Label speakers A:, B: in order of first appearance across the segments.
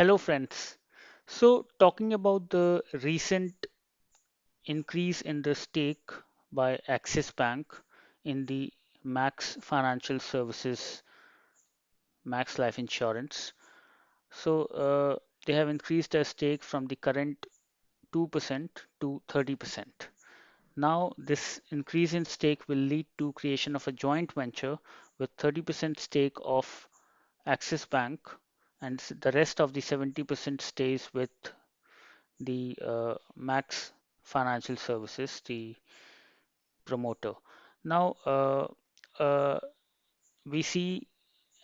A: Hello, friends. So, talking about the recent increase in the stake by Axis Bank in the Max Financial Services, Max Life Insurance. They have increased their stake from the current 2% to 30%. Now, this increase in stake will lead to creation of a joint venture with 30% stake of Axis Bank, and the rest of the 70% stays with the Max Financial Services, the promoter. Now, uh, we see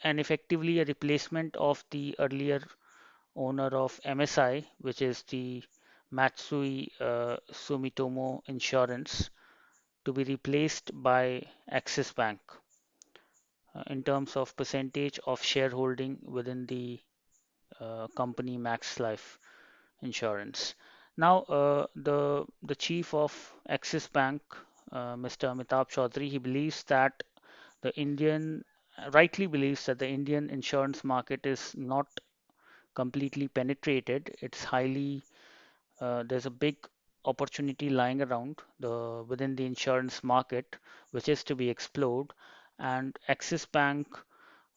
A: an effectively a replacement of the earlier owner of MSI, which is the Matsui Sumitomo Insurance, to be replaced by Axis Bank in terms of percentage of shareholding within the company Max Life Insurance. Now, the chief of Axis Bank, Mr. Amitabh Chaudhary, he believes that the Indian rightly believes that the Indian insurance market is not completely penetrated. It's highly there's a big opportunity lying around the within the insurance market, which is to be explored, and Axis Bank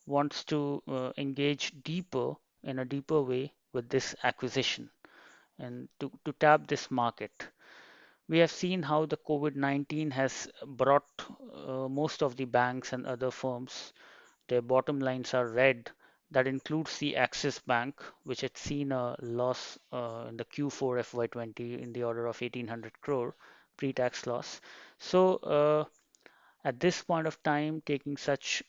A: wants to engage deeper in a deeper way with this acquisition and to tap this market. We have seen how the COVID-19 has brought most of the banks and other firms, their bottom lines are red. That includes the Axis Bank, which had seen a loss in the Q4 FY20 in the order of 1800 crore pre-tax loss. So at this point of time, taking such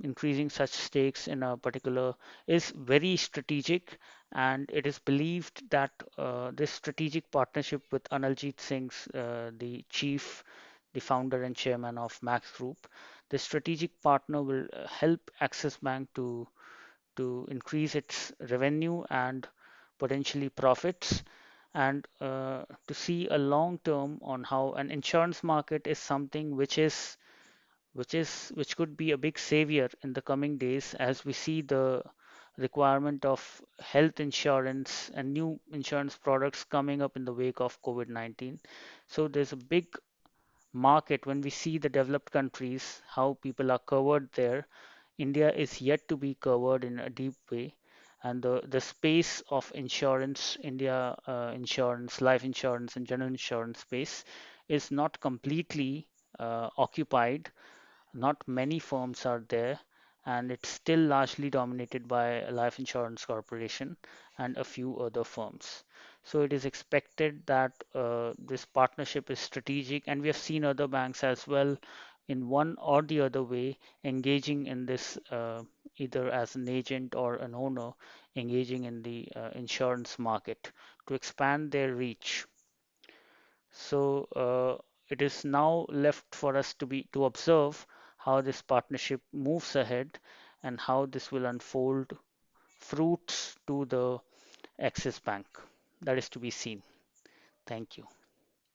A: increasing such stakes in a particular is very strategic, and it is believed that this strategic partnership with Analjit Singh, the chief, the founder and chairman of Max Group, the strategic partner will help Axis Bank to increase its revenue and potentially profits, and to see a long term on how an insurance market is something which could be a big savior in the coming days as we see the requirement of health insurance and new insurance products coming up in the wake of COVID-19. So there's a big market when we see the developed countries, how people are covered there. India is yet to be covered in a deep way. And the space of insurance, India insurance, life insurance, and general insurance space is not completely occupied. Not many firms are there, and it's still largely dominated by a life insurance corporation and a few other firms. So it is expected that this partnership is strategic, and we have seen other banks as well in one or the other way engaging in this either as an agent or an owner engaging in the insurance market to expand their reach. So it is now left for us to observe how this partnership moves ahead and how this will unfold fruits to the Axis Bank. That is to be seen. Thank you.